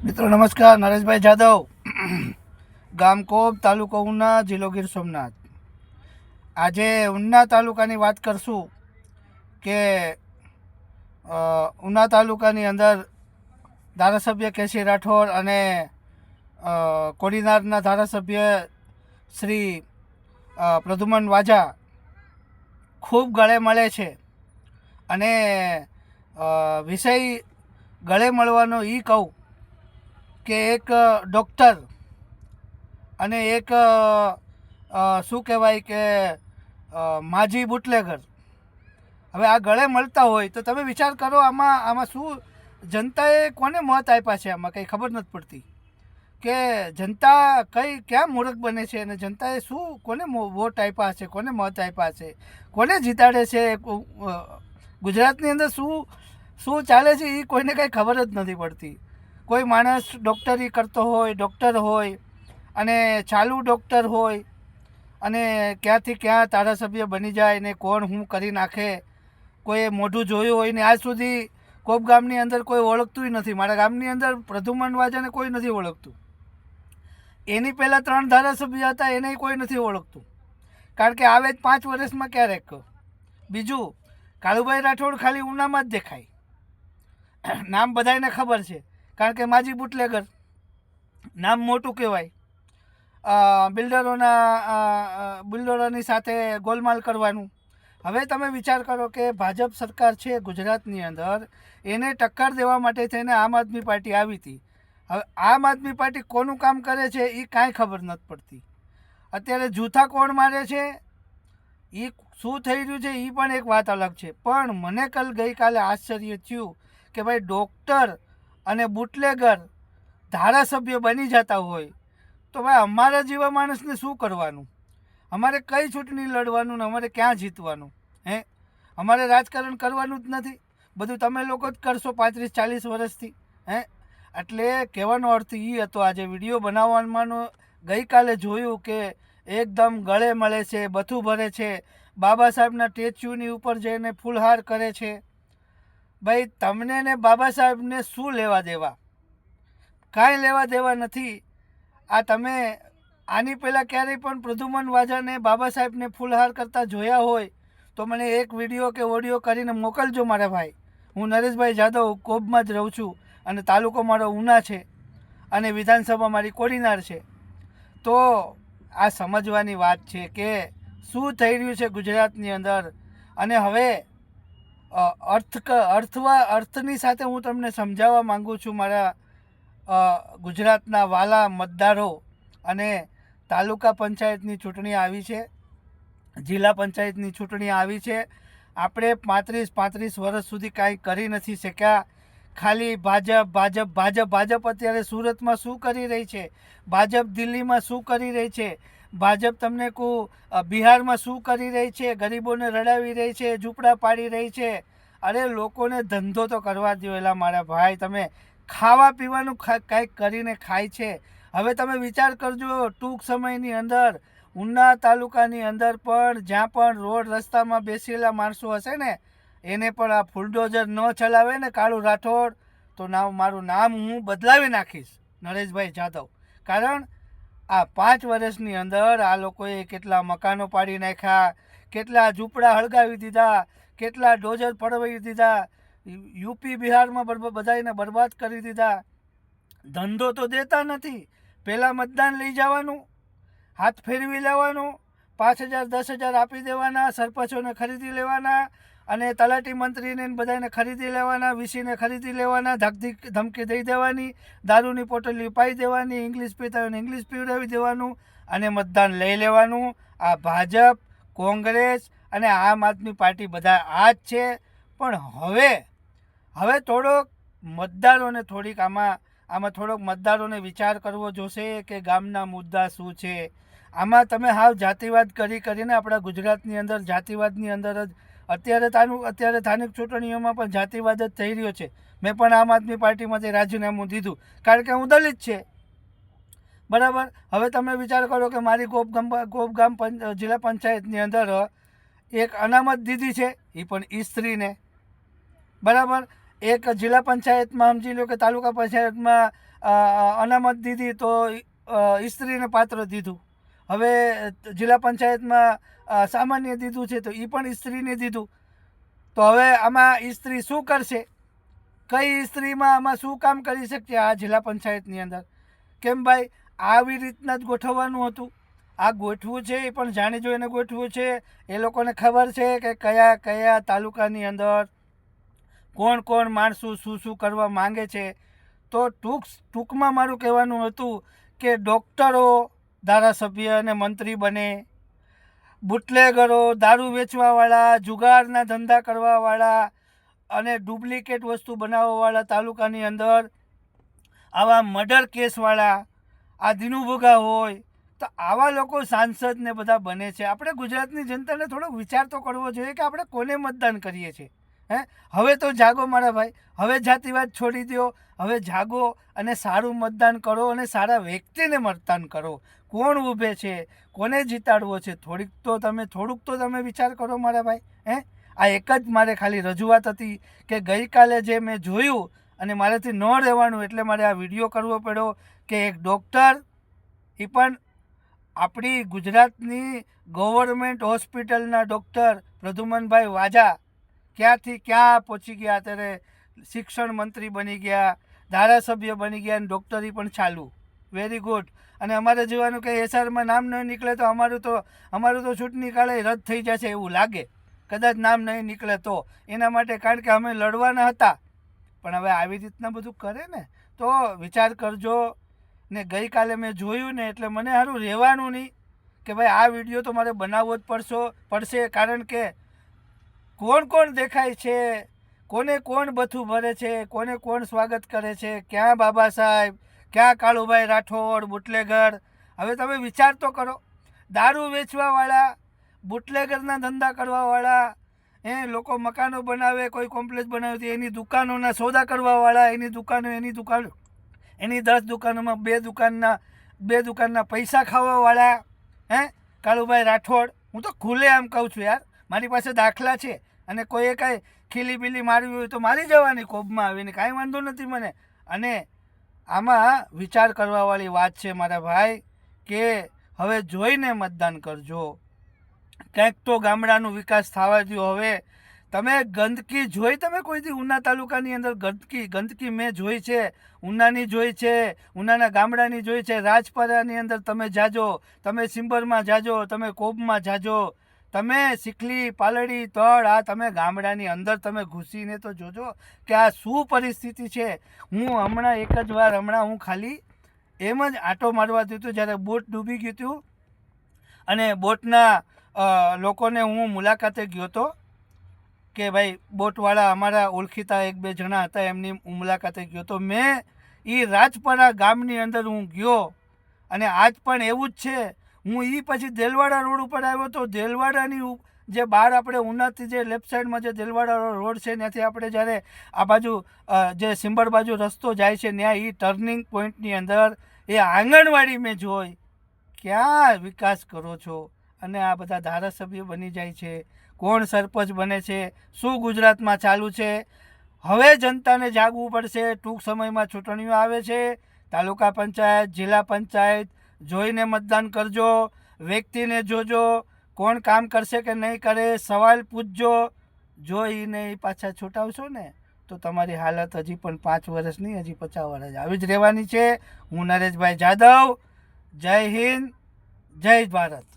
મિત્રો નમસ્કાર, નરેશભાઈ જાદવ, ગામ કોબ, તાલુકો ઉના, જિલ્લો ગીર સોમનાથ। આજે ઉના તાલુકાની વાત કરશું કે ઉના તાલુકાની અંદર ધારાસભ્ય કેસી રાઠોડ અને કોડીનારના ધારાસભ્ય શ્રી પ્રદ્યુમન વાજા ખૂબ ગળે મળે છે અને વિષય ગળે મળવાનો એ કહું કે એક ડૉક્ટર અને એક શું કહેવાય કે માજી બુટલેગર હવે આ ગળે મળતા હોય તો તમે વિચાર કરો આમાં શું જનતાએ કોને મત આપ્યા છે? આમાં કંઈ ખબર નથી પડતી કે જનતા ક્યાં મૂર્ખ બને છે અને જનતાએ શું કોને વોટ આપ્યા છે, કોને મત આપ્યા છે, કોને જીતાડે છે। ગુજરાતની અંદર શું ચાલે છે એ કોઈને કંઈ ખબર જ નથી પડતી। કોઈ માણસ ડૉક્ટરી કરતો હોય, ડૉક્ટર હોય અને ચાલુ ડૉક્ટર હોય અને ક્યાંથી ક્યાં ધારાસભ્ય બની જાય ને કોણ હું કરી નાખે, કોઈએ મોઢું જોયું હોય ને આજ સુધી કોપ ગામની અંદર કોઈ ઓળખતું નથી। મારા ગામની અંદર પ્રદ્યુમન વાજાને કોઈ નથી ઓળખતું। એની પહેલાં 3 ધારાસભ્ય હતા, એને કોઈ નથી ઓળખતું, કારણ કે આવે જ 5 વર્ષમાં ક્યારેક। બીજું, કાળુભાઈ રાઠોડ ખાલી ઉનામાં જ દેખાય, નામ બધાને ખબર છે કારણ કે માજી બુટલેગર નામ મોટું કહેવાય। બિલ્ડરોની સાથે ગોલમાલ કરવાનું। હવે તમે વિચાર કરો કે ભાજપ સરકાર છે ગુજરાતની અંદર, એને ટક્કર દેવા માટે થઈને આમ આદમી પાર્ટી આવી હતી। હવે આમ આદમી પાર્ટી કોનું કામ કરે છે એ કાંઈ ખબર નથી પડતી। અત્યારે જૂથા કોણ મારે છે, એ શું થઈ રહ્યું છે એ પણ એક વાત અલગ છે। પણ મને ગઈકાલે આશ્ચર્ય થયું કે ભાઈ ડૉક્ટર અને બુટલેગર ધારાસભ્ય બની જતા હોય તો ભાઈ અમારા જેવા માણસને શું કરવાનું? અમારે કઈ ચૂંટણી લડવાનું ને અમારે ક્યાં જીતવાનું? અમારે રાજકારણ કરવાનું જ નથી, બધું તમે લોકો જ કરશો 35-40 વર્ષથી। એટલે કહેવાનો અર્થ એ હતો, આજે વિડીયો બનાવવાનો ગઈકાલે જોયું કે એકદમ ગળે મળે છે, બથું ભરે છે, બાબા સાહેબના સ્ટેચ્યુની ઉપર જઈને ફૂલહાર કરે છે। ભાઈ તમને ને બાબા સાહેબને શું લેવા દેવા? કાંઈ લેવા દેવા નથી। આ તમે આની પહેલાં ક્યારેય પણ પ્રદ્યુમન વાજાને બાબા સાહેબને ફૂલહાર કરતા જોયા હોય તો મને એક વિડીયો કે ઓડિયો કરીને મોકલજો મારા ભાઈ। હું નરેશભાઈ જાદવ કોબમાં જ રહું છું અને તાલુકો મારો ઉના છે અને વિધાનસભા મારી કોડીનાર છે। તો આ સમજવાની વાત છે કે શું થઈ રહ્યું છે ગુજરાતની અંદર। અને હવે અર્થની સાથે હું તમને સમજાવવા માગું છું મારા ગુજરાતના વાલા મતદારો। અને તાલુકા પંચાયતની ચૂંટણી આવી છે, જિલ્લા પંચાયતની ચૂંટણી આવી છે। આપણે 35 વર્ષ સુધી કાંઈ કરી નથી શક્યા, ખાલી ભાજપ। અત્યારે સુરતમાં શું કરી રહી છે, ભાજપ દિલ્હીમાં શું કરી રહી છે, ભાજપ તમને બિહારમાં શું કરી રહી છે, ગરીબોને રડાવી રહી છે, ઝૂંપડા પાડી રહી છે। અરે લોકોને ધંધો તો કરવા દો એલા મારા ભાઈ, તમે ખાવા પીવાનું કાંઈક કરીને ખાય છે। હવે તમે વિચાર કરજો, ટૂંક સમયની અંદર ઉના તાલુકાની અંદર પણ જ્યાં પણ રોડ રસ્તામાં બેસેલા માણસો હશે ને એને પણ આ ફુલડોઝર ન ચલાવે ને કાળુ રાઠોડ તો મારું નામ હું બદલાવી નાખીશ, નરેશભાઈ જાદવ। કારણ આ 5 વર્ષની અંદર આ લોકોએ કેટલા મકાનો પાડી નાખ્યા, કેટલા ઝૂંપડા હળગાવી દીધા, કેટલા ડોઝર પડવાઈ દીધા, યુપી બિહારમાં બધાને બરબાદ કરી દીધા। ધંધો તો દેતા નથી। પહેલાં મતદાન લઈ જવાનું, હાથ ફેરવી લેવાનું, 5,000 10,000 આપી દેવાના, સરપંચોને ખરીદી લેવાના અને તલાટી મંત્રીને બધાને ખરીદી લેવાના, વીસીને ખરીદી લેવાના, ધમકી દઈ દેવાની, દારૂની પોટલી પાઈ દેવાની, ઇંગ્લિશ પીતા હોય ઇંગ્લિશ પીવડાવી દેવાનું અને મતદાન લઈ લેવાનું। આ ભાજપ, કોંગ્રેસ અને આમ આદમી પાર્ટી બધા આ જ છે। પણ હવે થોડોક મતદારોને થોડોક મતદારોને વિચાર કરવો જોશે કે ગામના મુદ્દા શું છે। આમાં તમે હાવ જાતિવાદ કરીને આપણા ગુજરાતની અંદર જાતિવાદની અંદર જ અત્યારે સ્થાનિક ચૂંટણીઓમાં પણ જાતિવાદ જ થઈ રહ્યો છે। મેં પણ આમ આદમી પાર્ટીમાંથી રાજીનામું દીધું કારણ કે હું દલિત છે, બરાબર। હવે તમે વિચાર કરો કે મારી ગોપગામ જિલ્લા પંચાયતની અંદર એક અનામત દીધી છે, એ પણ સ્ત્રીને, બરાબર। એક જિલ્લા પંચાયતમાં સમજી લો કે તાલુકા પંચાયતમાં અનામત દીધી તો સ્ત્રીને પાત્ર દીધું. હવે જિલ્લા પંચાયતમાં સામાન્ય દીધું છે તો એ પણ સ્ત્રીને દીધું. તો હવે આમાં સ્ત્રી શું કરશે? કઈ સ્ત્રીમાં આમાં શું કામ કરી શકશે આ જિલ્લા પંચાયતની અંદર? કેમ ભાઈ, આવી રીતના જ ગોઠવવાનું હતું. આ ગોઠવું છે એ પણ જાણી જોઈને ગોઠવું છે. એ લોકોને ખબર છે કે કયા કયા તાલુકાની અંદર કોણ કોણ માણસો શું શું કરવા માંગે છે. તો ટૂંકમાં મારું કહેવાનું હતું કે ડૉક્ટરો ધારાસભ્ય અને મંત્રી બને, બુટલેગરો, દારૂ વેચવાવાળા, જુગારના ધંધા કરવાવાળા અને ડુપ્લિકેટ વસ્તુ બનાવવાવાળા તાલુકાની અંદર આવા મર્ડર કેસવાળા, આ દિનુભોગા હોય, તો આવા લોકો સાંસદ ને બધા બને છે. આપણે ગુજરાતની જનતાને થોડો વિચાર તો કરવો જોઈએ કે આપણે કોને મતદાન કરીએ છીએ. હવે તો જાગો મારા ભાઈ, હવે જાતિવાદ છોડી દો, હવે જાગો અને સારું મતદાન કરો અને સારા વ્યક્તિને મતદાન કરો. કોણ ઊભે છે, કોને જીતાડવો છે, થોડુંક તો તમે વિચાર કરો મારા ભાઈ. આ એક જ મારે ખાલી રજૂઆત હતી કે ગઈકાલે જે મેં જોયું અને મારાથી ન રહેવાનું એટલે મારે આ વિડીયો કરવો પડ્યો કે એક ડૉક્ટર, એ પણ આપણી ગુજરાતની ગવર્મેન્ટ હોસ્પિટલના ડૉક્ટર પ્રદ્યુમનભાઈ વાજા ક્યાંથી ક્યાં પહોંચી ગયા, અત્યારે શિક્ષણ મંત્રી બની ગયા, ધારાસભ્ય બની ગયા અને ડૉક્ટરી પણ ચાલુ. Very good. અને અમારે જોવાનું કે એસઆરમાં નામ ન નીકળે તો અમારું તો ચૂંટણી કાળે રદ થઈ જશે એવું લાગે, કદાચ નામ નહીં નીકળે તો. એના માટે કારણ કે અમે લડવાના હતા, પણ હવે આવી રીતના બધું કરે ને તો વિચાર કરજો. ને ગઈકાલે મેં જોયું ને એટલે મને સારું રહેવાનું નહીં કે ભાઈ આ વિડીયો તો મારે બનાવવો જ પડશે. કારણ કે કોણ કોણ દેખાય છે, કોને કોણ બથું ભરે છે, કોને કોણ સ્વાગત કરે છે, ક્યાં બાબા સાહેબ, ક્યાં કાળુભાઈ રાઠોડ બુટલેગર. હવે તમે વિચાર તો કરો, દારૂ વેચવાવાળા, બુટલેગરના ધંધા કરવાવાળા, લોકો મકાનો બનાવે, કોઈ કોમ્પ્લેક્સ બનાવે એની દુકાનોના સોદા કરવાવાળા, એની દુકાનો એની 10 દુકાનોમાં બે દુકાનના પૈસા ખાવાવાળા, કાળુભાઈ રાઠોડ. હું તો ખુલ્લે આમ કહું છું યાર, મારી પાસે દાખલા છે. અને કોઈએ કાંઈ ખીલી બીલી મારવી હોય તો મારી જવાની કોબમાં આવીને, કાંઈ વાંધો નથી મને. અને આમાં વિચાર કરવાવાળી વાત છે મારા ભાઈ કે હવે જોઈને મતદાન કરજો. કંઈક તો ગામડાનો વિકાસ થવા દો. હવે તમે ગંદકી જોઈ, તમે કોઈ દી ઉના તાલુકાની અંદર ગંદકી મેં જોઈ છે, ઉનાની જોઈ છે, ઉનાના ગામડાની જોઈ છે, રાજપરાની અંદર તમે જાજો, તમે સિંબરમાં જાજો, તમે કોબમાં જાજો, તમે ચીખલી, પાલડી, તળ, આ તમે ગામડાની અંદર તમે ઘૂસીને તો જોજો કે આ શું પરિસ્થિતિ છે. હું હમણાં એક જ વાર હું ખાલી એમ જ આંટો મારવા ગયું હતું જ્યારે બોટ ડૂબી ગયું હતું અને બોટના લોકોને હું મુલાકાતે ગયો હતો કે ભાઈ બોટવાળા અમારા ઓળખીતા 1-2 જણા હતા, એમની મુલાકાતે ગયો તો મેં એ રાજપરા ગામની અંદર હું ગયો. અને આજ પણ એવું જ છે. હું પછી દેલવાડા રોડ ઉપર આવ્યો તો દેલવાડાની જે બહાર આપણે ઉનાથી જે લેફ્ટ સાઈડમાં જે દેલવાડા રોડ છે ત્યાંથી આપણે જ્યારે આ બાજુ જે સિંબળ બાજુ રસ્તો જાય છે ત્યાં એ ટર્નિંગ પોઈન્ટની અંદર એ આંગણવાડી મેં જોઈ. ક્યાં વિકાસ કરો છો? અને આ બધા ધારાસભ્ય બની જાય છે, કોણ સરપંચ બને છે, શું ગુજરાતમાં ચાલુ છે? હવે જનતાને જાગવું પડશે. ટૂંક સમયમાં ચૂંટણીઓ આવે છે, તાલુકા પંચાયત, જિલ્લા પંચાયત. જોઈને મતદાન કરજો, વ્યક્તિને જોજો, કોણ કામ કરશે કે નહીં કરે, સવાલ પૂછજો. જો એ નહીં પાછા છૂટાવશો ને તો તમારી હાલત હજી પણ 5 વર્ષ નહીં, હજી 50 વર્ષ આવી જ રહેવાની છે. હું નરેશભાઈ જાદવ. જય હિન્દ, જય ભારત.